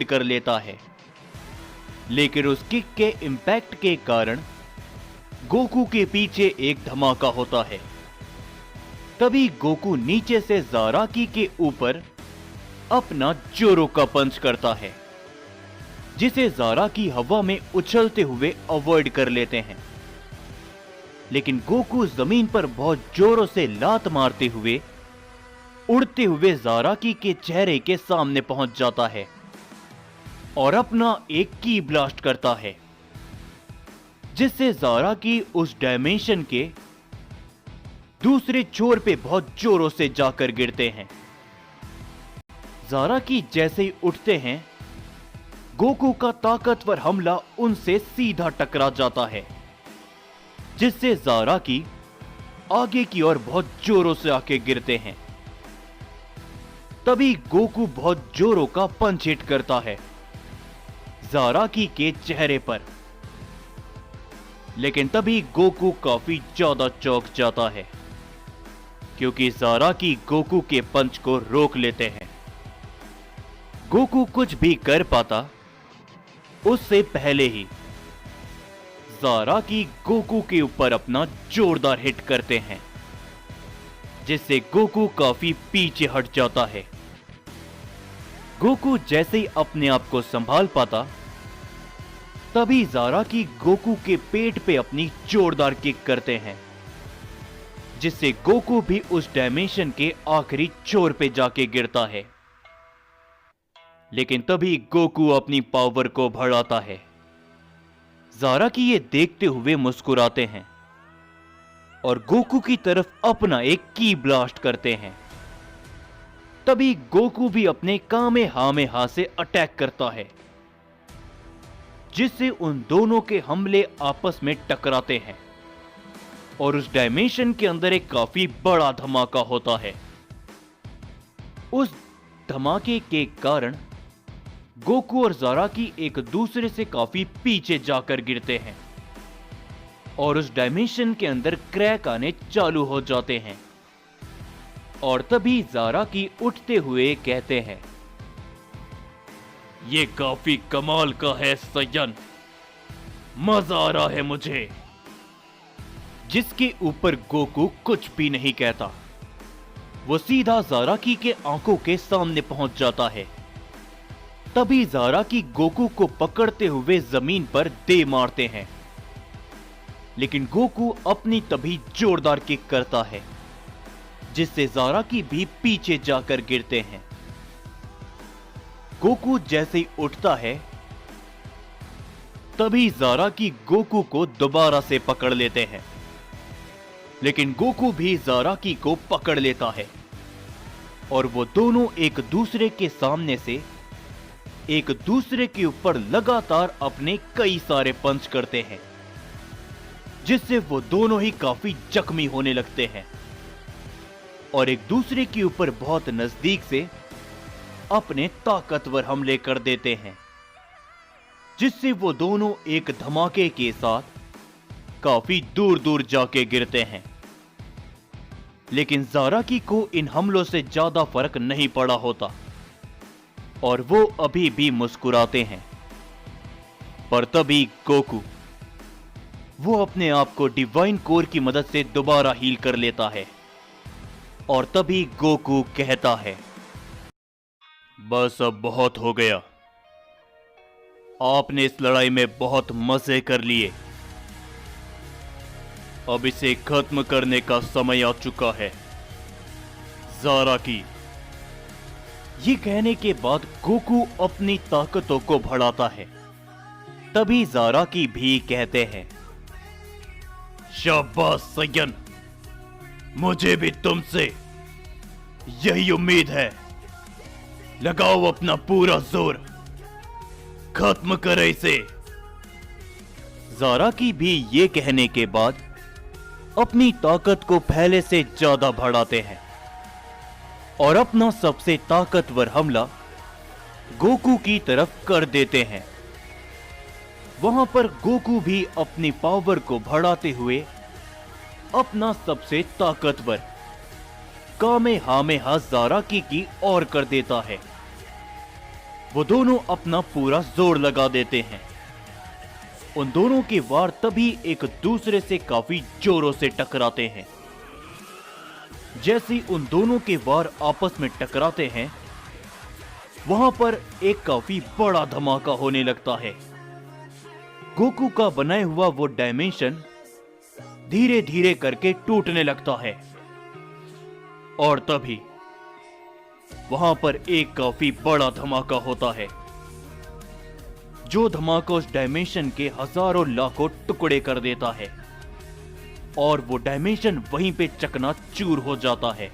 कर लेता है, लेकिन उस किक के इंपैक्ट के कारण गोकू के पीछे एक धमाका होता है। तभी गोकू नीचे से ज़ाराकी के ऊपर अपना जोरो का पंच करता है, जिसे ज़ाराकी हवा में उछलते हुए अवॉइड कर लेते हैं। लेकिन गोकू जमीन पर बहुत जोरों से लात मारते हुए उड़ते हुए ज़ाराकी के चेहरे के सामने पहुंच जाता है और अपना एक की ब्लास्ट करता है, जिससे ज़ाराकी उस डायमेंशन के दूसरे छोर पे बहुत जोरों से जाकर गिरते हैं। ज़ाराकी जैसे ही उठते हैं, गोकू का ताकतवर हमला उनसे सीधा टकरा जाता है, जिससे ज़ाराकी आगे की ओर बहुत जोरों से आके गिरते हैं। तभी गोकू बहुत जोरों का पंच हिट करता है ज़ाराकी के चेहरे पर, लेकिन तभी गोकू काफी ज्यादा चौंक जाता है, क्योंकि ज़ाराकी गोकू के पंच को रोक लेते हैं। गोकू कुछ भी कर पाता उससे पहले ही ज़ाराकी गोकू के ऊपर अपना जोरदार हिट करते हैं, जिससे गोकू काफी पीछे हट जाता है। गोकू जैसे ही अपने आप को संभाल पाता, तभी ज़ाराकी गोकू के पेट पे अपनी जोरदार किक करते हैं, जिससे गोकू भी उस डायमेंशन के आखिरी छोर पे जाके गिरता है। लेकिन तभी गोकू अपनी पावर को बढ़ाता है। ज़ाराकी ये देखते हुए मुस्कुराते हैं और गोकू की तरफ अपना एक की ब्लास्ट करते हैं। तभी गोकू भी अपने कामेहामेहा से अटैक करता है, जिससे उन दोनों के हमले आपस में टकराते हैं और उस डायमेंशन के अंदर एक काफी बड़ा धमाका होता है। उस धमाके के कारण गोकू और ज़ाराकी एक दूसरे से काफी पीछे जाकर गिरते हैं और उस डायमेंशन के अंदर क्रैक आने चालू हो जाते हैं। और तभी ज़ाराकी उठते हुए कहते हैं, ये काफी कमाल का है सयन, मजा आ रहा है मुझे। जिसके ऊपर गोकू कुछ भी नहीं कहता, वो सीधा ज़ाराकी के आंखों के सामने पहुंच जाता है। तभी ज़ाराकी गोकू को पकड़ते हुए जमीन पर दे मारते हैं, लेकिन गोकू अपनी तभी जोरदार किक करता है, जिससे ज़ाराकी भी पीछे जाकर गिरते हैं। गोकू जैसे ही उठता है, तभी ज़ाराकी गोकू को दोबारा से पकड़ लेते हैं, लेकिन गोकू भी ज़ाराकी को पकड़ लेता है और वो दोनों एक दूसरे के सामने से एक दूसरे के ऊपर लगातार अपने कई सारे पंच करते हैं, जिससे वो दोनों ही काफी जख्मी होने लगते हैं और एक दूसरे के ऊपर बहुत नजदीक से अपने ताकतवर हमले कर देते हैं, जिससे वो दोनों एक धमाके के साथ काफी दूर दूर जाके गिरते हैं। लेकिन ज़ाराकी को इन हमलों से ज्यादा फर्क नहीं पड़ा होता और वो अभी भी मुस्कुराते हैं। पर तभी गोकू वो अपने आप को डिवाइन कोर की मदद से दोबारा हील कर लेता है और तभी गोकू कहता है, बस अब बहुत हो गया, आपने इस लड़ाई में बहुत मजे कर लिए, अब इसे खत्म करने का समय आ चुका है ज़ाराकी। ये कहने के बाद गोकू अपनी ताकतों को बढ़ाता है। तभी ज़ाराकी भी कहते हैं, शाबाश सयन, मुझे भी तुमसे यही उम्मीद है, लगाओ अपना पूरा जोर, खत्म करे इसे। ज़ाराकी भी ये कहने के बाद अपनी ताकत को पहले से ज्यादा बढ़ाते हैं और अपना सबसे ताकतवर हमला गोकू की तरफ कर देते हैं। वहां पर गोकू भी अपनी पावर को बढ़ाते हुए अपना सबसे ताकतवर कामेहामेहा ज़ाराकी की ओर कर देता है वो दोनों अपना पूरा जोर लगा देते हैं। उन दोनों के वार तभी एक दूसरे से काफी जोरों से टकराते हैं। जैसे उन दोनों के वार आपस में टकराते हैं, वहां पर एक काफी बड़ा धमाका होने लगता है। गोकू का बनाया हुआ वो डायमेंशन धीरे धीरे करके टूटने लगता है और तभी वहां पर एक काफी बड़ा धमाका होता है, जो धमाका उस डायमेंशन के हजारों लाखों टुकड़े कर देता है और वो डायमेंशन वहीं पे चकनाचूर हो जाता है।